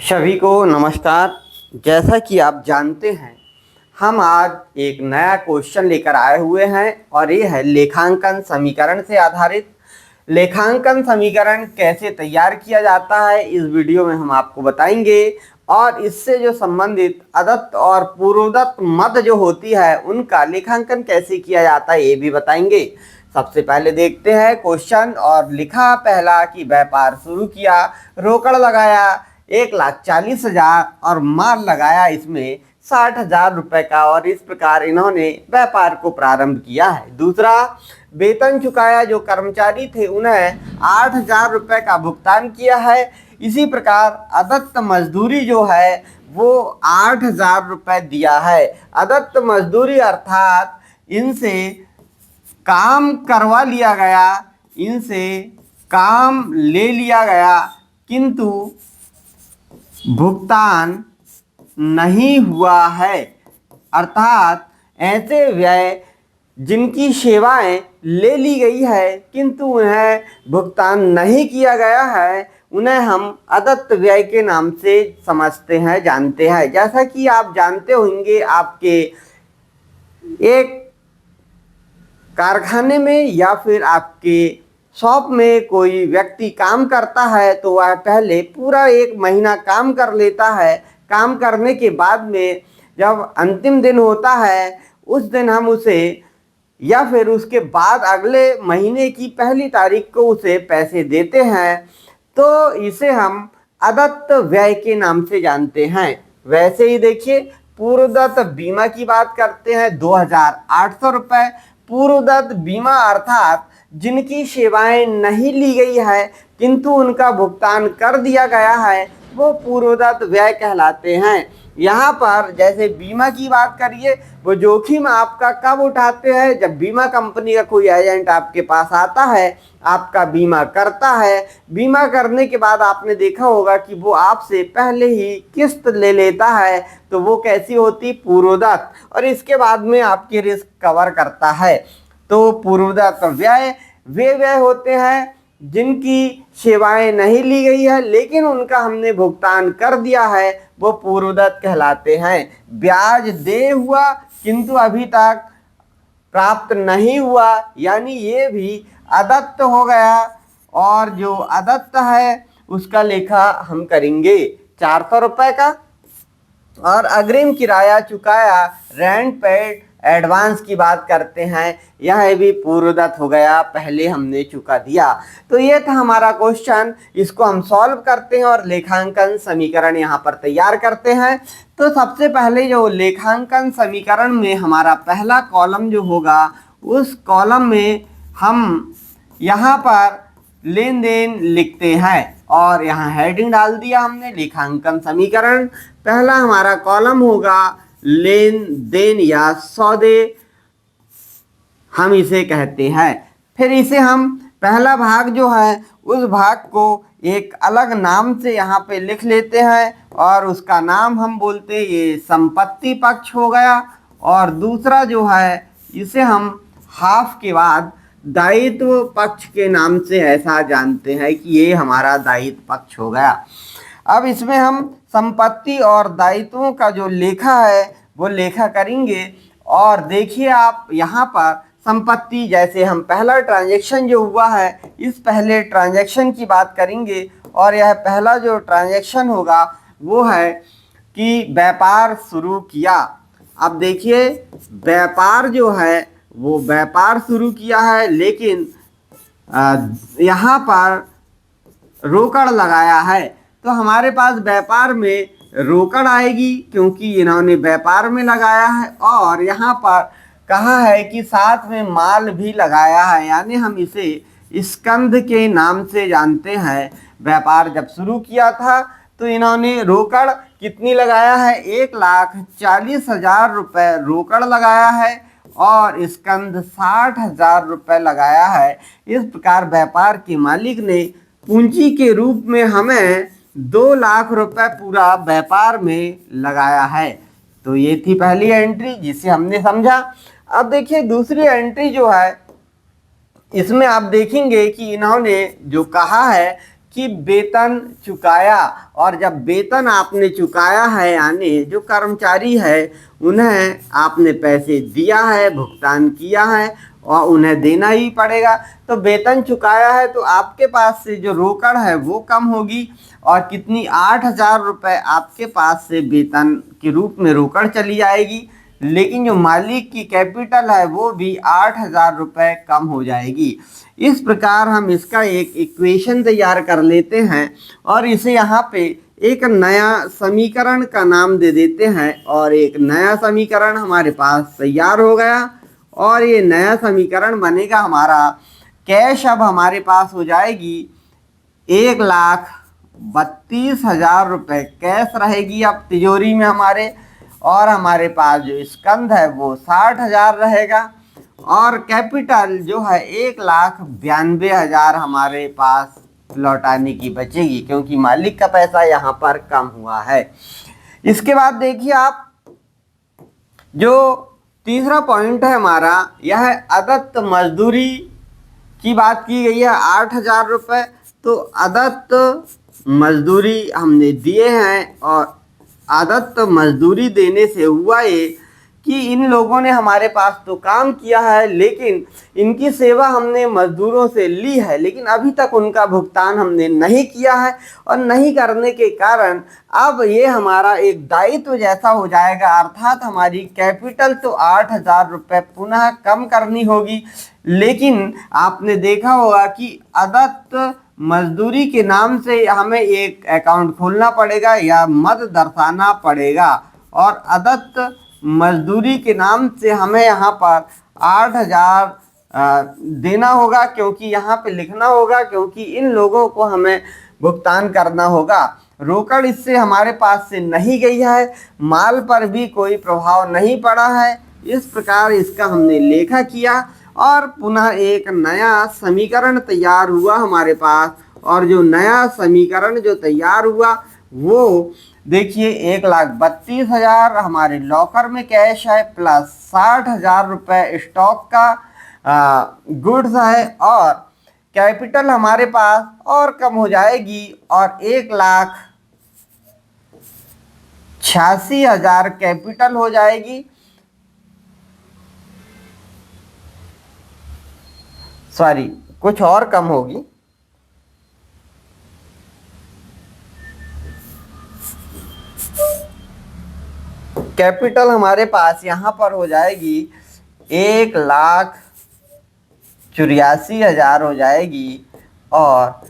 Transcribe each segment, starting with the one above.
सभी को नमस्कार। जैसा कि आप जानते हैं, हम आज एक नया क्वेश्चन लेकर आए हुए हैं और ये है लेखांकन समीकरण से आधारित। लेखांकन समीकरण कैसे तैयार किया जाता है इस वीडियो में हम आपको बताएंगे और इससे जो संबंधित अदत्त और पूर्वदत्त मद जो होती है उनका लेखांकन कैसे किया जाता है ये भी बताएंगे। सबसे पहले देखते हैं क्वेश्चन। और लिखा पहला कि व्यापार शुरू किया, रोकड़ लगाया 1,40,000 और माल लगाया इसमें 60,000 रुपए का और इस प्रकार इन्होंने व्यापार को प्रारंभ किया है। दूसरा, वेतन चुकाया, जो कर्मचारी थे उन्हें 8,000 रुपए का भुगतान किया है। इसी प्रकार अदत्त मजदूरी जो है वो 8,000 रुपए दिया है। अदत्त मजदूरी अर्थात इनसे काम करवा लिया गया, इनसे काम ले लिया गया किंतु भुगतान नहीं हुआ है। अर्थात ऐसे व्यय जिनकी सेवाएं ले ली गई है किंतु उन्हें भुगतान नहीं किया गया है, उन्हें हम अदत्त व्यय के नाम से समझते हैं, जानते हैं। जैसा कि आप जानते होंगे, आपके एक कारखाने में या फिर आपके शॉप में कोई व्यक्ति काम करता है तो वह पहले पूरा 1 महीना काम कर लेता है। काम करने के बाद में जब अंतिम दिन होता है उस दिन हम उसे या फिर उसके बाद अगले महीने की पहली तारीख को उसे पैसे देते हैं, तो इसे हम अदत्त व्यय के नाम से जानते हैं। वैसे ही देखिए, पूर्वदत्त बीमा की बात करते हैं 2,800 रुपये। पूर्वदत्त बीमा अर्थात जिनकी सेवाएं नहीं ली गई है किंतु उनका भुगतान कर दिया गया है, वो पूर्वदत्त व्यय कहलाते हैं। यहाँ पर जैसे बीमा की बात करिए, वो जोखिम आपका कब उठाते हैं? जब बीमा कंपनी का कोई एजेंट आपके पास आता है, आपका बीमा करता है। बीमा करने के बाद आपने देखा होगा कि वो आपसे पहले ही किस्त ले लेता है, तो वो कैसी होती? पूर्वदत्त। और इसके बाद में आपकी रिस्क कवर करता है। तो पूर्वदत्त व्यय वे व्यय होते हैं जिनकी सेवाएं नहीं ली गई है लेकिन उनका हमने भुगतान कर दिया है, वो पूर्वदत्त कहलाते हैं। ब्याज दे हुआ किंतु अभी तक प्राप्त नहीं हुआ, यानी ये भी अदत्त हो गया। और जो अदत्त है उसका लेखा हम करेंगे 400 रुपये का। और अग्रिम किराया चुकाया, रेंट पेड, एडवांस की बात करते हैं, यह भी पूर्वदत्त हो गया, पहले हमने चुका दिया। तो ये था हमारा क्वेश्चन। इसको हम सॉल्व करते हैं और लेखांकन समीकरण यहाँ पर तैयार करते हैं। तो सबसे पहले जो लेखांकन समीकरण में हमारा पहला कॉलम जो होगा, उस कॉलम में हम यहाँ पर लेन देन लिखते हैं और यहाँ हेडिंग डाल दिया हमने लेखांकन समीकरण। पहला हमारा कॉलम होगा लेन देन या सौदे, हम इसे कहते हैं। फिर इसे हम पहला भाग जो है उस भाग को एक अलग नाम से यहाँ पे लिख लेते हैं और उसका नाम हम बोलते हैं ये संपत्ति पक्ष हो गया। और दूसरा जो है इसे हम हाफ के बाद दायित्व पक्ष के नाम से ऐसा जानते हैं कि ये हमारा दायित्व पक्ष हो गया। अब इसमें हम संपत्ति और दायित्वों का जो लेखा है वो लेखा करेंगे। और देखिए आप यहाँ पर संपत्ति, जैसे हम पहला ट्रांजैक्शन जो हुआ है इस पहले ट्रांजैक्शन की बात करेंगे। और यह पहला जो ट्रांजैक्शन होगा वो है कि व्यापार शुरू किया। अब देखिए, व्यापार जो है वो व्यापार शुरू किया है लेकिन यहाँ पर रोकड़ लगाया है, तो हमारे पास व्यापार में रोकड़ आएगी क्योंकि इन्होंने व्यापार में लगाया है। और यहाँ पर कहा है कि साथ में माल भी लगाया है, यानी हम इसे स्कंध के नाम से जानते हैं। व्यापार जब शुरू किया था तो इन्होंने रोकड़ कितनी लगाया है? 1,40,000 रुपये रोकड़ लगाया है और स्कंध 60,000 रुपये लगाया है। इस प्रकार व्यापार के मालिक ने पूंजी के रूप में हमें 2 लाख रुपए पूरा व्यापार में लगाया है। तो ये थी पहली एंट्री जिसे हमने समझा। अब देखिए दूसरी एंट्री जो है, इसमें आप देखेंगे कि इन्होंने जो कहा है कि वेतन चुकाया, और जब वेतन आपने चुकाया है यानी जो कर्मचारी है उन्हें आपने पैसे दिया है, भुगतान किया है और उन्हें देना ही पड़ेगा। तो वेतन चुकाया है तो आपके पास से जो रोकड़ है वो कम होगी, और कितनी 8,000 रुपये आपके पास से वेतन के रूप में रोकड़ चली जाएगी, लेकिन जो मालिक की कैपिटल है वो भी 8,000 रुपये कम हो जाएगी। इस प्रकार हम इसका एक इक्वेशन तैयार कर लेते हैं और इसे यहाँ पे एक नया समीकरण का नाम दे देते हैं, और एक नया समीकरण हमारे पास तैयार हो गया। और ये नया समीकरण बनेगा हमारा, कैश अब हमारे पास हो जाएगी 1,32,000 रुपये कैश रहेगी अब तिजोरी में हमारे, और हमारे पास जो स्कंध है वो 60,000 रहेगा, और कैपिटल जो है 1,92,000 हमारे पास लौटाने की बचेगी, क्योंकि मालिक का पैसा यहाँ पर कम हुआ है। इसके बाद देखिए आप, जो तीसरा पॉइंट है हमारा, यह अदत्त मजदूरी की बात की गई है 8,000 रुपये। तो अदत्त मजदूरी हमने दिए हैं, और अदत्त मजदूरी देने से हुआ ये कि इन लोगों ने हमारे पास तो काम किया है, लेकिन इनकी सेवा हमने मजदूरों से ली है, लेकिन अभी तक उनका भुगतान हमने नहीं किया है, और नहीं करने के कारण अब ये हमारा एक दायित्व जैसा हो जाएगा, अर्थात हमारी कैपिटल तो 8,000 रुपये पुनः कम करनी होगी। लेकिन आपने देखा होगा कि अदत्त मजदूरी के नाम से हमें एक अकाउंट खोलना पड़ेगा या मद दर्शाना पड़ेगा, और अदत्त मजदूरी के नाम से हमें यहाँ पर 8,000 देना होगा, क्योंकि यहाँ पे लिखना होगा, क्योंकि इन लोगों को हमें भुगतान करना होगा। रोकड़ इससे हमारे पास से नहीं गई है, माल पर भी कोई प्रभाव नहीं पड़ा है। इस प्रकार इसका हमने लेखा किया, और पुनः एक नया समीकरण तैयार हुआ हमारे पास, और जो नया समीकरण जो तैयार हुआ वो देखिए 1,32,000 हमारे लॉकर में कैश है, प्लस 60,000 रुपये स्टॉक का गुड्स है, और कैपिटल हमारे पास और कम हो जाएगी, और 1,86,000 कैपिटल हो जाएगी। सॉरी, कुछ और कम होगी, कैपिटल हमारे पास यहाँ पर हो जाएगी 1,84,000 हो जाएगी, और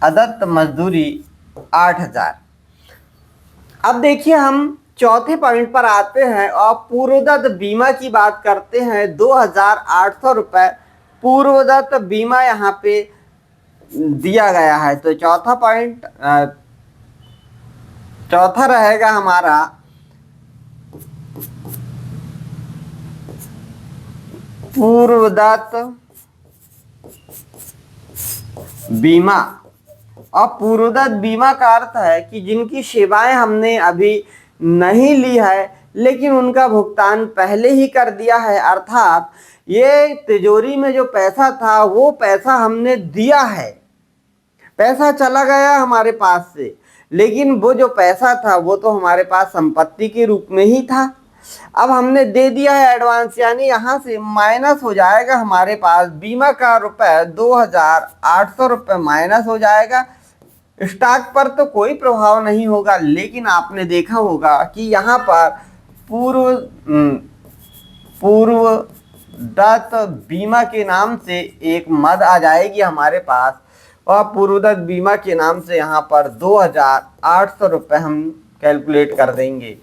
अदत्त मजदूरी 8,000। अब देखिए हम चौथे पॉइंट पर आते हैं और पूर्वदत्त बीमा की बात करते हैं। 2,800 रुपये पूर्वदत्त बीमा यहाँ पे दिया गया है। तो चौथा पॉइंट चौथा रहेगा हमारा पूर्वदत्त बीमा। और पूर्वदत्त बीमा का अर्थ है कि जिनकी सेवाएं हमने अभी नहीं ली है, लेकिन उनका भुगतान पहले ही कर दिया है, अर्थात ये तिजोरी में जो पैसा था वो पैसा हमने दिया है, पैसा चला गया हमारे पास से, लेकिन वो जो पैसा था वो तो हमारे पास संपत्ति के रूप में ही था। अब हमने दे दिया है एडवांस, यानी यहाँ से माइनस हो जाएगा हमारे पास बीमा का रुपए 2,800 रुपये माइनस हो जाएगा। स्टॉक पर तो कोई प्रभाव नहीं होगा, लेकिन आपने देखा होगा कि यहाँ पर पूर्वदत्त बीमा के नाम से एक मद आ जाएगी हमारे पास, और पूर्वदत्त बीमा के नाम से यहाँ पर 2,800 रुपये हम कैलकुलेट कर देंगे।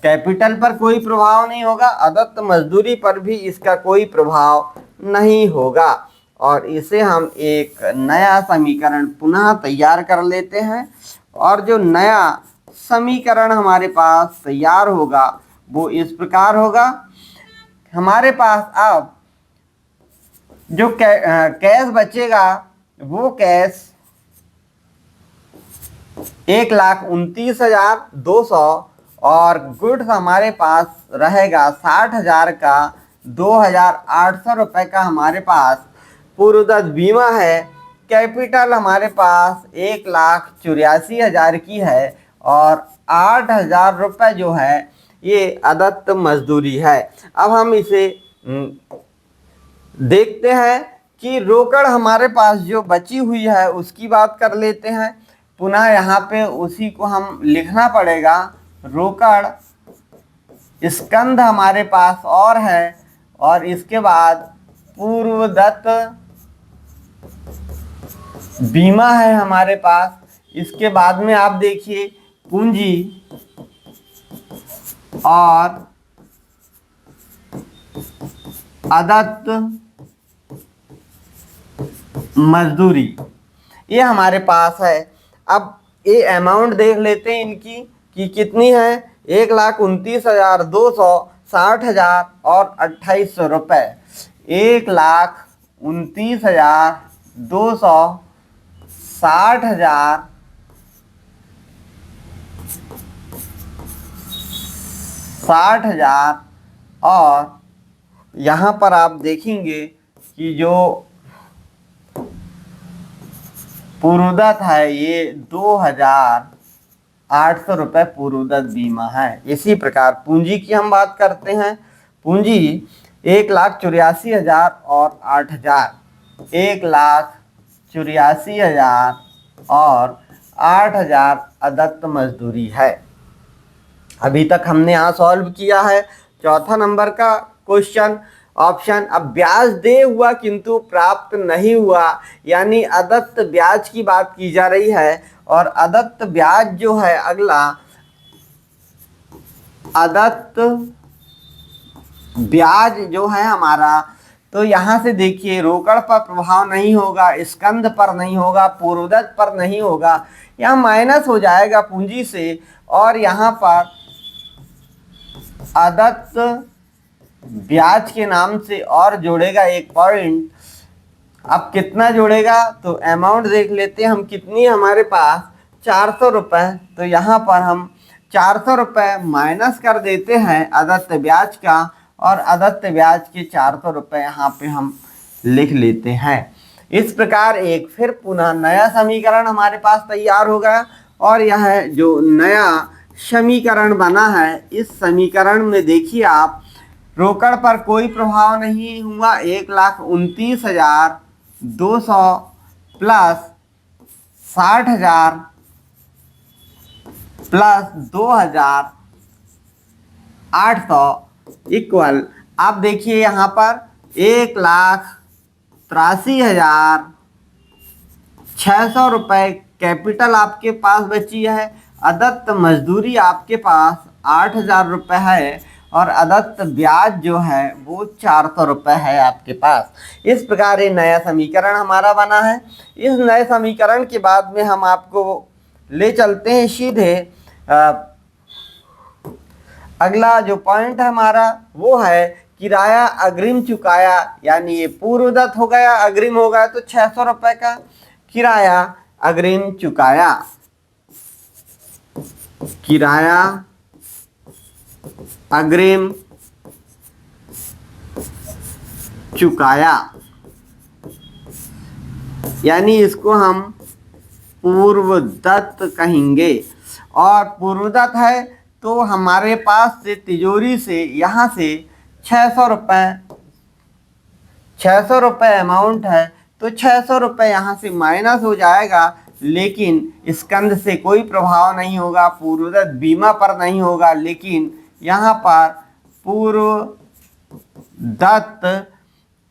कैपिटल पर कोई प्रभाव नहीं होगा, अदत्त मजदूरी पर भी इसका कोई प्रभाव नहीं होगा, और इसे हम एक नया समीकरण पुनः तैयार कर लेते हैं। और जो नया समीकरण हमारे पास तैयार होगा वो इस प्रकार होगा। हमारे पास अब जो कैश बचेगा वो कैश 1,29,200, और गुड्स हमारे पास रहेगा 60,000 का, 2,800 रुपये का हमारे पास पूर्वदत्त बीमा है, कैपिटल हमारे पास 1,84,000 की है और 8,000 रुपये जो है ये अदत्त मजदूरी है। अब हम इसे देखते हैं कि रोकड़ हमारे पास जो बची हुई है उसकी बात कर लेते हैं। पुनः यहाँ पे उसी को हम लिखना पड़ेगा। रोकड़ स्कंद हमारे पास और है और इसके बाद पूर्वदत्त बीमा है हमारे पास। इसके बाद में आप देखिए पूंजी और अदत्त मजदूरी ये हमारे पास है। अब ये अमाउंट देख लेते हैं इनकी कि कितनी है। 1,29,200, 60,000 और 2,800 रुपये। 1,29,200, 60,000, 60,000 और यहाँ पर आप देखेंगे कि जो पूर्वदत्त है ये 2,800 रुपये पूर्वदत्त बीमा है। इसी प्रकार पूंजी की हम बात करते हैं। पूंजी 1,84,000 और 8,000। 1,84,000 और 8,000 अदत्त मजदूरी है। अभी तक हमने यहाँ सॉल्व किया है चौथा नंबर का क्वेश्चन ऑप्शन। अब ब्याज दे हुआ किंतु प्राप्त नहीं हुआ, यानी अदत्त ब्याज की बात की जा रही है। और अदत्त ब्याज जो है अगला अदत्त ब्याज जो है हमारा, तो यहाँ से देखिए रोकड़ पर प्रभाव नहीं होगा, स्कंद पर नहीं होगा, पूर्वदत्त पर नहीं होगा, यहाँ माइनस हो जाएगा पूंजी से। और यहाँ पर अदत्त ब्याज के नाम से और जोड़ेगा एक पॉइंट। अब कितना जोड़ेगा तो अमाउंट देख लेते हैं हम कितनी हमारे पास 400 रुपये। तो यहाँ पर हम 400 रुपये माइनस कर देते हैं अदत्त ब्याज का और अदत्त ब्याज के 400 रुपये यहाँ पे हम लिख लेते हैं। इस प्रकार एक फिर पुनः नया समीकरण हमारे पास तैयार हो गया। और यह जो नया समीकरण बना है इस समीकरण में देखिए आप रोकड़ पर कोई प्रभाव नहीं हुआ। 1,29,200 प्लस 60,000 प्लस 2,800 इक्वल, आप देखिए यहाँ पर 1,83,600 रुपये कैपिटल आपके पास बची है। अदत्त मजदूरी आपके पास 8,000 रुपये है और अदत्त ब्याज जो है वो 400 रुपये है आपके पास। इस प्रकार ये नया समीकरण हमारा बना है। इस नए समीकरण के बाद में हम आपको ले चलते हैं सीधे अगला जो पॉइंट है हमारा वो है किराया अग्रिम चुकाया, यानी ये पूर्वदत्त हो गया, अग्रिम हो गया, तो 600 रुपये का किराया अग्रिम चुकाया। किराया अग्रिम चुकाया, यानी इसको हम पूर्वदत्त कहेंगे। और पूर्वदत्त है तो हमारे पास से तिजोरी से यहाँ से 600 रुपये अमाउंट है, तो 600 रुपये यहाँ से माइनस हो जाएगा। लेकिन स्कंद से कोई प्रभाव नहीं होगा, पूर्वदत्त बीमा पर नहीं होगा, लेकिन यहाँ पर पूर्वदत्त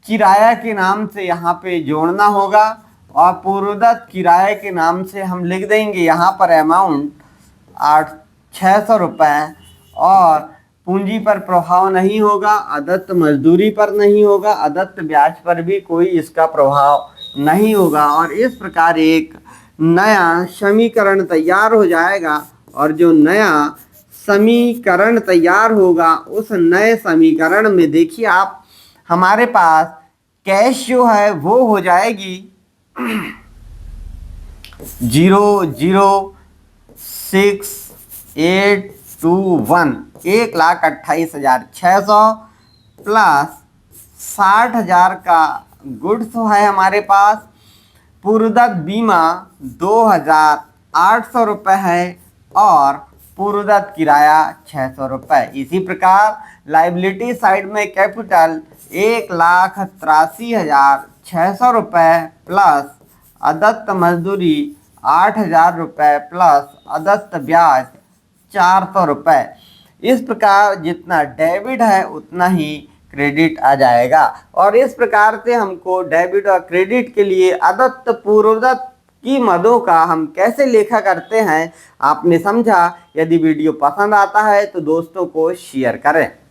किराया के नाम से यहाँ पे जोड़ना होगा। और पूर्वदत्त किराए के नाम से हम लिख देंगे यहाँ पर अमाउंट 600 रुपये। और पूंजी पर प्रभाव नहीं होगा, अदत्त मजदूरी पर नहीं होगा, अदत्त ब्याज पर भी कोई इसका प्रभाव नहीं होगा। और इस प्रकार एक नया समीकरण तैयार हो जाएगा। और जो नया समीकरण तैयार होगा उस नए समीकरण में देखिए आप हमारे पास कैश जो है वो हो जाएगी 0,06821, 1,28,600 प्लस 60,000 का गुड्स है हमारे पास, पूर्वदत्त बीमा 2,800 रुपये है और पूर्वदत्त किराया 600 रुपये। इसी प्रकार लाइबिलिटी साइड में कैपिटल 1,83,600 रुपये प्लस अदत्त मजदूरी 8,000 रुपये प्लस अदत्त ब्याज 400 रुपये। इस प्रकार जितना डेबिट है उतना ही क्रेडिट आ जाएगा। और इस प्रकार से हमको डेबिट और क्रेडिट के लिए अदत्त पूर्वदत्त की मदों का हम कैसे लेखा करते हैं आपने समझा। यदि वीडियो पसंद आता है तो दोस्तों को शेयर करें।